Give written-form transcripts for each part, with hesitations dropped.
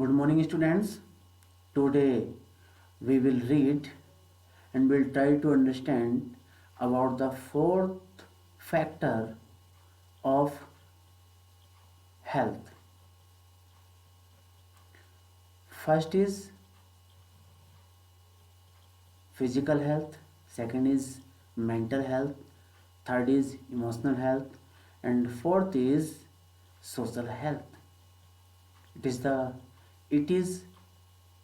Good morning, students. Today we will read and will try to understand about the fourth factor of health. First is physical health, second is mental health, third is emotional health, and fourth is social health. It is the it is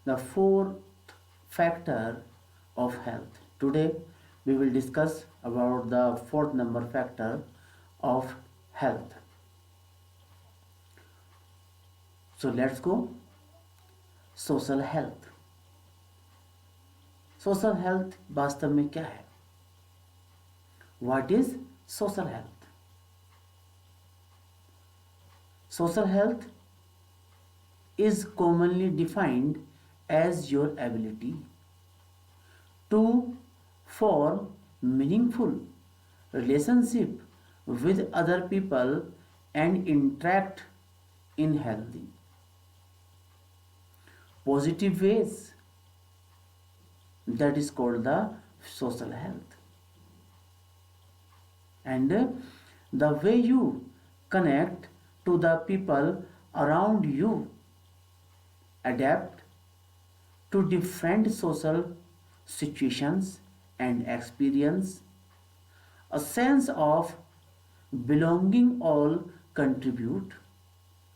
the fourth factor of health. Today we will discuss about the fourth number factor of health. So let's go. Social health. Social health वास्तव में क्या है? What is social health? Social health is commonly defined as your ability to form meaningful relationship with other people and interact in healthy positive ways. That is called the social health. And the way you connect to the people around you, adapt to different social situations and experience a sense of belonging all contribute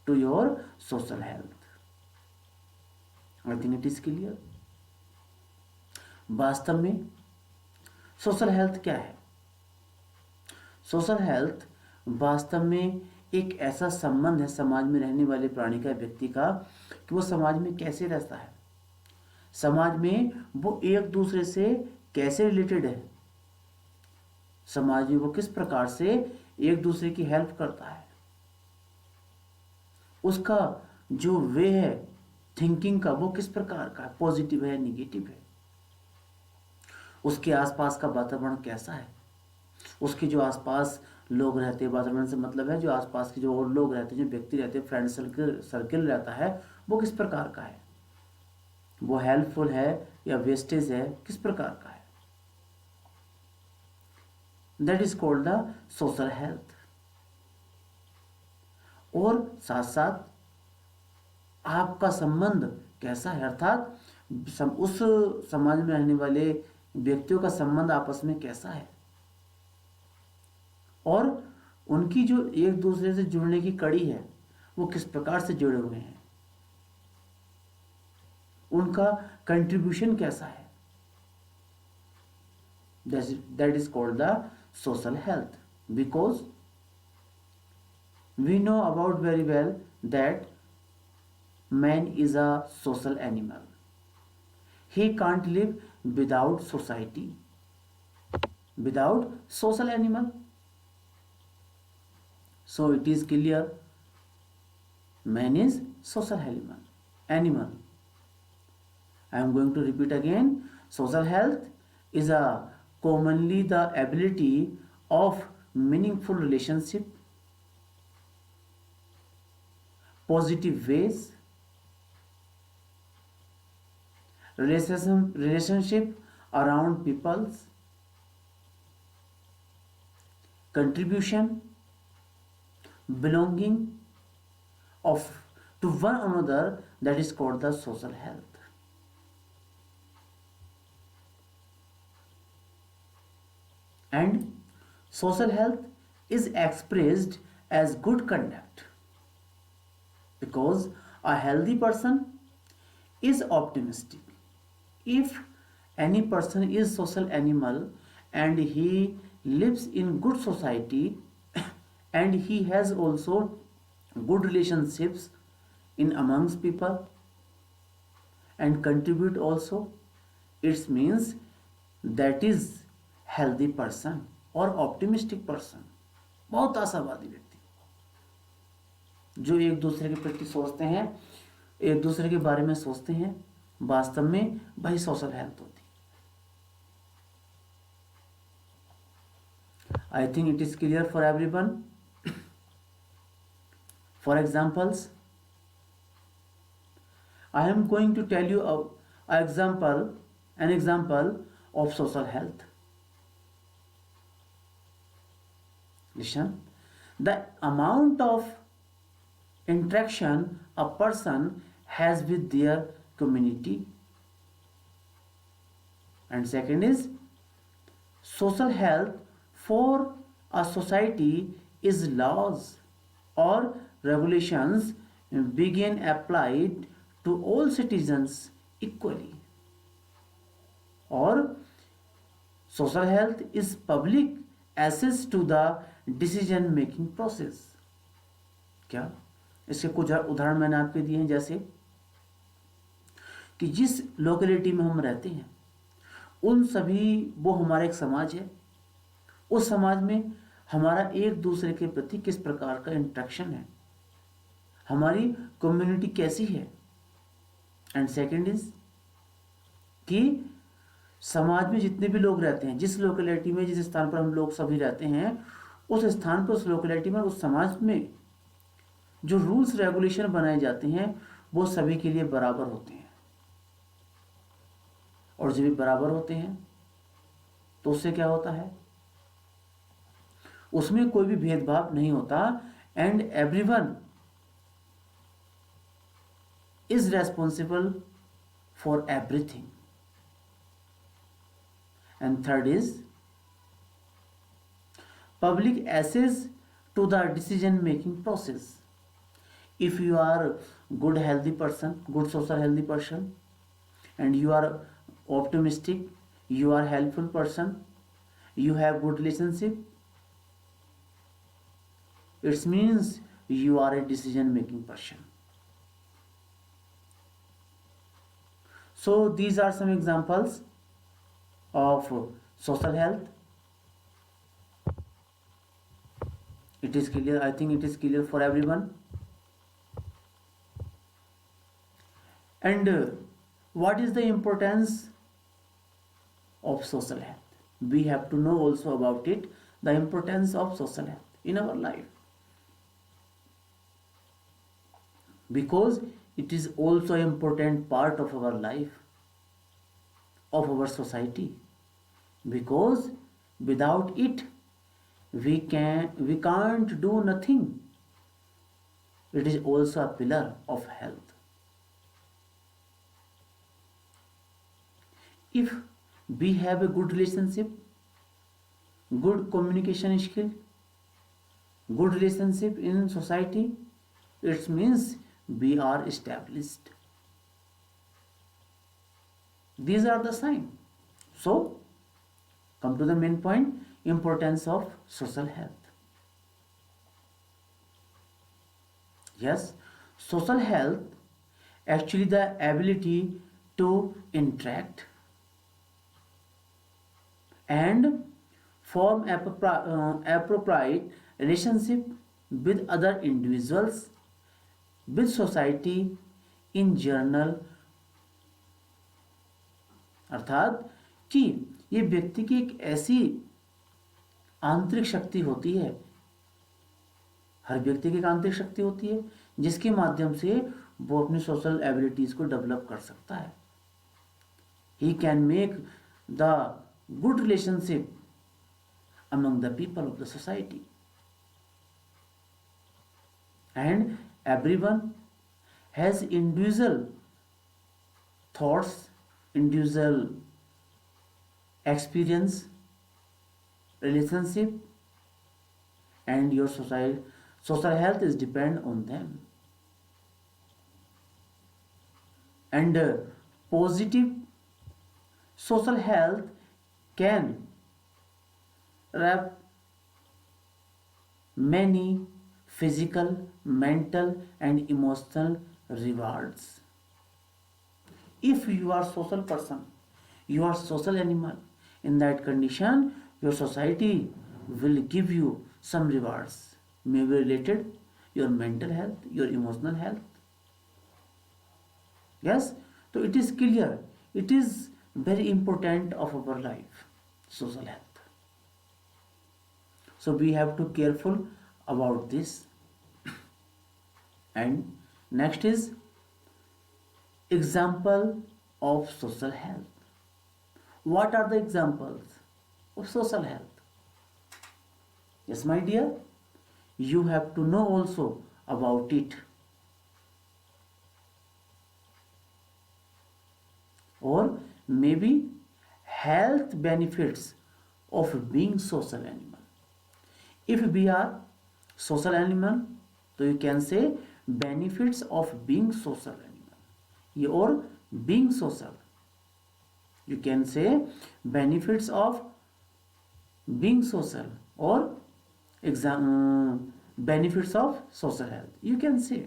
to your social health. I think it is clear. वास्तव में social health क्या है? Social health वास्तव में एक ऐसा संबंध है समाज में रहने वाले प्राणी का, व्यक्ति का, कि वो समाज में कैसे रहता है, समाज में वो एक दूसरे से कैसे रिलेटेड है, समाज में वो किस प्रकार से एक दूसरे की हेल्प करता है, उसका जो वे है थिंकिंग का वो किस प्रकार का है, पॉजिटिव है, निगेटिव है, उसके आसपास का वातावरण कैसा है, उसके जो आसपास लोग रहते हैं, वातावरण से मतलब है जो आसपास के जो और लोग रहते हैं, जो व्यक्ति रहते हैं, फ्रेंड सर्किल रहता है, वो किस प्रकार का है, वो हेल्पफुल है या वेस्टेज है, किस प्रकार का है. That is called the social health. और साथ साथ आपका संबंध कैसा है, अर्थात उस समाज में रहने वाले व्यक्तियों का संबंध आपस में कैसा है, और उनकी जो एक दूसरे से जुड़ने की कड़ी है वो किस प्रकार से जुड़े हुए हैं, उनका कंट्रीब्यूशन कैसा है. That is called the social health. Because we know about very well that man is a social animal. He can't live without society, without social animal. So it is clear, man is social animal. I am going to repeat again. Social health is a commonly the ability of meaningful relationship, positive ways, relationship around people's, contribution, belonging of to one another. That is called the social health. And social health is expressed as good conduct, because a healthy person is optimistic. If any person is social animal and he lives in good society and he has also good relationships in amongst people and contribute also, it means that is healthy person or optimistic person. बहुत आशावादी व्यक्ति जो एक दूसरे के प्रति सोचते हैं, एक दूसरे के बारे में सोचते हैं, वास्तव में वही सोशल हेल्थ होती है. I think it is clear for everyone. For examples, I am going to tell you a example, an example of social health. Listen, the amount of interaction a person has with their community, and second is social health for a society is laws or regulations begin applied to all citizens equally, or social health is public access to the decision making process. क्या इसके कुछ उदाहरण मैंने आपके दिए हैं, जैसे कि जिस लोकेलिटी में हम रहते हैं उन सभी, वो हमारा एक समाज है, उस समाज में हमारा एक दूसरे के प्रति किस प्रकार का इंटरेक्शन है, हमारी कम्युनिटी कैसी है, एंड सेकंड इज कि समाज में जितने भी लोग रहते हैं, जिस लोकेलिटी में, जिस स्थान पर हम लोग सभी रहते हैं, उस स्थान पर, उस लोकेलिटी में, उस समाज में जो रूल्स रेगुलेशन बनाए जाते हैं वो सभी के लिए बराबर होते हैं, और जब भी बराबर होते हैं तो उससे क्या होता है, उसमें कोई भी भेदभाव नहीं होता, and everyone is responsible for everything. And third is public access to the decision making process. If you are good healthy person, good social healthy person, and you are optimistic, you are helpful person, you have good relationship, it means you are a decision making person. So these are some examples of social health. It is clear, I think it is clear for everyone. And what is the importance of social health? We have to know also about it, the importance of social health in our life, because it is also an important part of our life, of our society, because without it we can't do nothing. It is also a pillar of health. If we have a good relationship, good communication skill, good relationship in society, it means we are established. These are the signs. So come to the main point, importance of social health. Yes, social health actually the ability to interact and form appropriate relationship with other individuals, with society in general. अर्थात कि ये व्यक्ति की एक ऐसी आंतरिक शक्ति होती है, हर व्यक्ति की एक आंतरिक शक्ति होती है जिसके माध्यम से वो अपनी सोशल एबिलिटीज को डेवलप कर सकता है. He can make the good relationship among the people of the society, and everyone has individual thoughts, individual experience, relationship, and your social health is depend on them. And positive social health can wrap many physical, mental, and emotional rewards. If you are social person, you are social animal, in that condition your society will give you some rewards, maybe related your mental health, your emotional health. Yes, so it is clear, it is very important of our life, social health. So we have to careful about this. And next is Example of social health. What are the examples of social health? Yes, my dear, you have to know also about it. Or maybe health benefits of being social animal. If we are social animal, so you can say benefits of being social animal or being social. You can say benefits of being social or benefits of social health. You can say.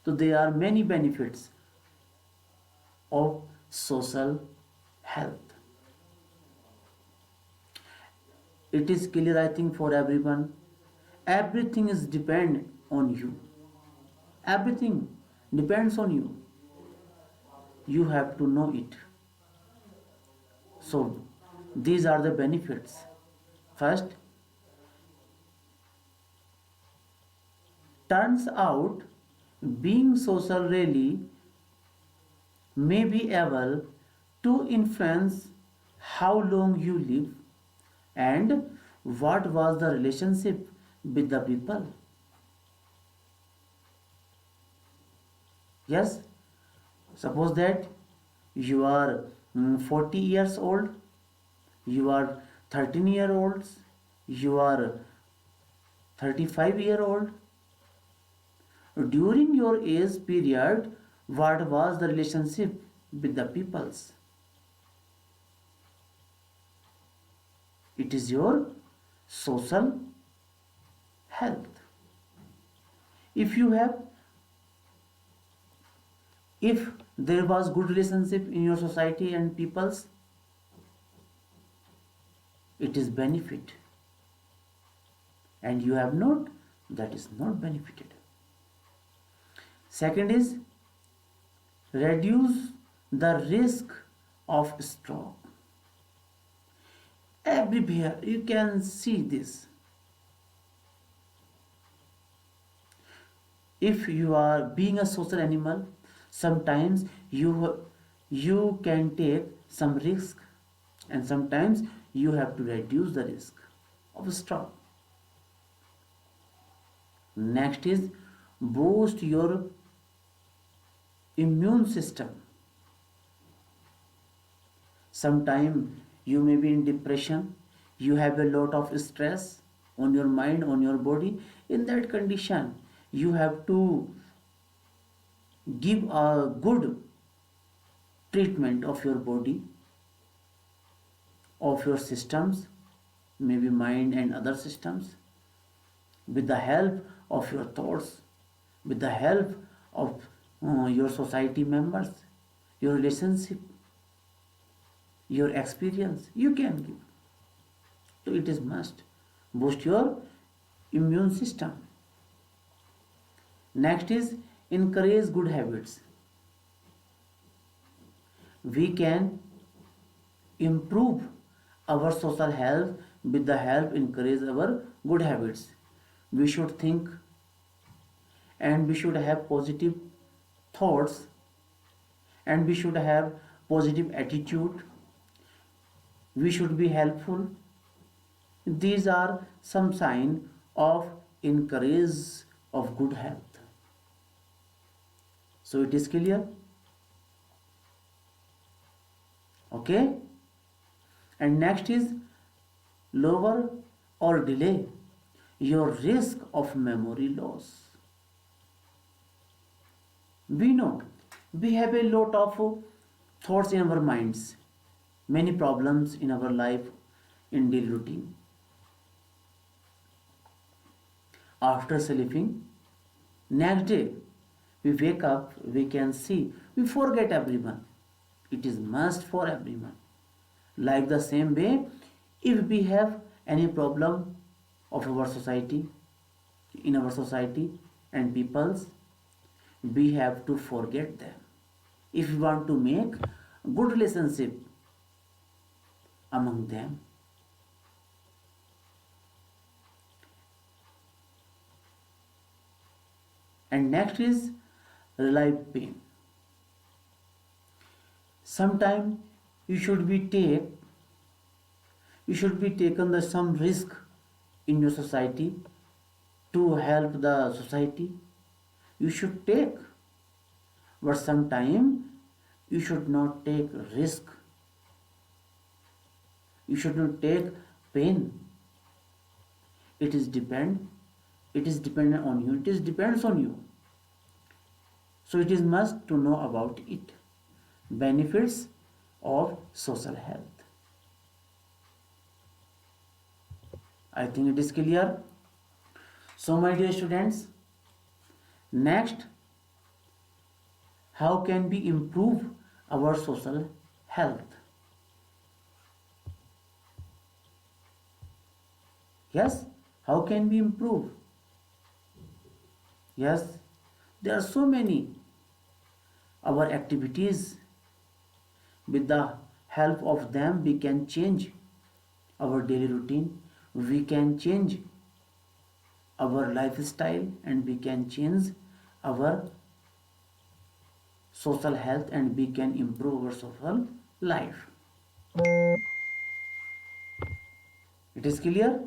So there are many benefits of social health. It is clear, I think, for everyone. Everything is depend on you. Everything depends on you. You have to know it. So these are the benefits. First, turns out being social really may be able to influence how long you live and what was the relationship with the people. Yes, suppose that you are 40 years old, you are 13-year olds, you are 35-year-old. During your age period, what was the relationship with the peoples? It is your social health. If you have, if there was good relationship in your society and peoples, it is benefit, and you have not, that is not benefited. Second is reduce the risk of stroke. Everywhere you can see this. If you are being a social animal, sometimes you can take some risk, and sometimes you have to reduce the risk of stroke. Next is boost your immune system. Sometime you may be in depression, you have a lot of stress on your mind, on your body. In that condition, you have to give a good treatment of your body, of your systems, maybe mind and other systems, with the help of your thoughts, with the help of your society members, your relationship, your experience, you can give. So it is must boost your immune system. Next is encourage good habits. We can improve our social health with the help encourage our good habits. We should think and we should have positive thoughts and we should have positive attitude. We should be helpful. These are some sign of encourage of good health. So it is clear. Okay, and next is lower or delay your risk of memory loss. We know we have a lot of thoughts in our minds, many problems in our life, in daily routine. After sleeping, next day we wake up, we can see we forget everyone. It is must for everyone. Like the same way, if we have any problem of our society, in our society and peoples, we have to forget them. If we want to make good relationship among them. And next is relieve pain. sometime you should be take you should be taken the some risk in your society to help the society. You should take, but sometime you should not take risk. You should not take pain. It is dependent on you. It is depends on you. So it is must to know about it. Benefits of social health. I think it is clear. So my dear students, next, how can we improve our social health? Yes, how can we improve? Yes, there are so many our activities. With the help of them we can change our daily routine, we can change our lifestyle, and we can change our social health, and we can improve our social life. It is clear?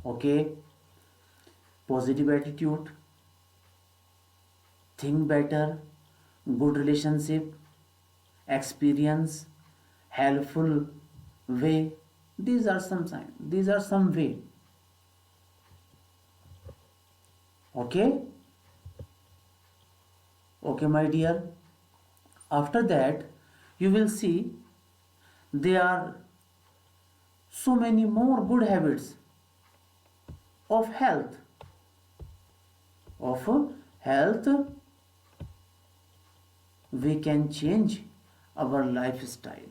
Okay. Positive attitude, think better, good relationship, experience, helpful way. These are some signs. These are some way. Okay. Okay, my dear. After that, you will see there are so many more good habits of health. Of health, we can change our lifestyle.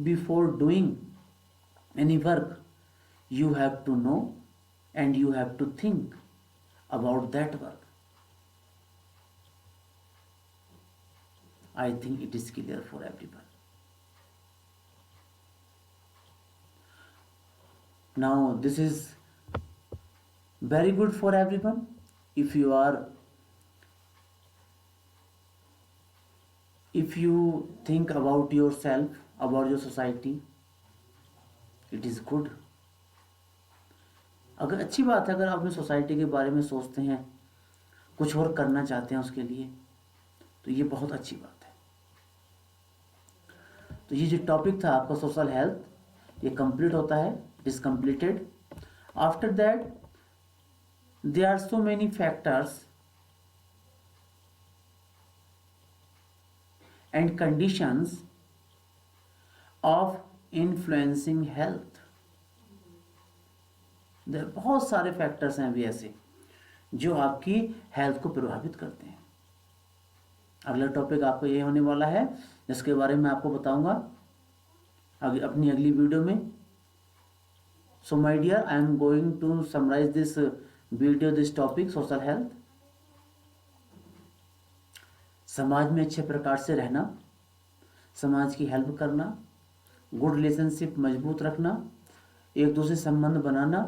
Before doing any work, you have to know and you have to think about that work. I think it is clear for everyone. Now this is very good for everyone. If you think about yourself, about your society, it is good. अगर अच्छी बात है, अगर आप अपनी society के बारे में सोचते हैं, कुछ और करना चाहते हैं उसके लिए, तो ये बहुत अच्छी बात है. तो ये जो टॉपिक था आपका सोशल हेल्थ, ये कंप्लीट होता है. It is completed. After that there are so many factors and conditions of influencing health. there बहुत सारे फैक्टर्स हैं अभी ऐसे जो आपकी हेल्थ को प्रभावित करते हैं. अगला टॉपिक आपको ये होने वाला है, जिसके बारे में आपको बताऊंगा अपनी अगली वीडियो में. So my dear, I am going to summarise this video, this topic social health. समाज में अच्छे प्रकार से रहना, समाज की हेल्प करना, गुड रिलेशनशिप मजबूत रखना, एक दूसरे से संबंध बनाना,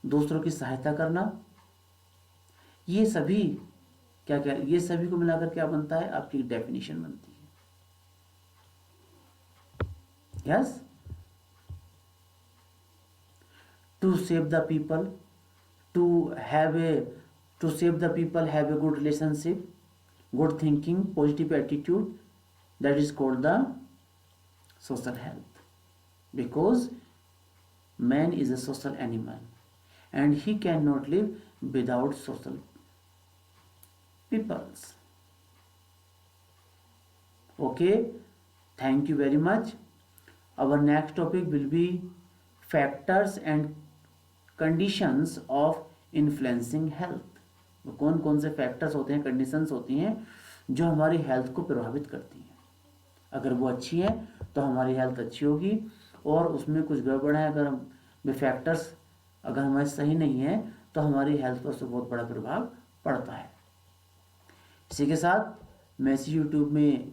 दूसरों की सहायता करना, ये सभी क्या क्या ये सभी को मिलाकर क्या बनता है, आपकी डेफिनेशन बनती है. Yes, to save the people, to save the people, have a good relationship, good thinking, positive attitude, that is called the social health. Because man is a social animal and he cannot live without social peoples. Okay, thank you very much. Our next topic will be factors and conditions of influencing health. कौन कौन से factors होते हैं, conditions होती हैं जो हमारी health को प्रभावित करती हैं. अगर वो अच्छी है तो हमारी हेल्थ अच्छी होगी, और उसमें कुछ गड़बड़ है, अगर वे फैक्टर्स अगर हमारे सही नहीं है तो हमारी हेल्थ पर उससे बहुत बड़ा प्रभाव पड़ता है. इसी के साथ मैं इसी यूट्यूब में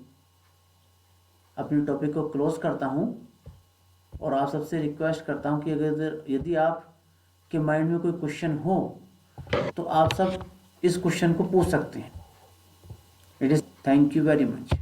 अपने टॉपिक को क्लोज करता हूँ, और आप सबसे रिक्वेस्ट करता हूँ कि अगर यदि आप के माइंड में कोई क्वेश्चन हो तो आप सब इस क्वेश्चन को पूछ सकते हैं। It is thank you very much.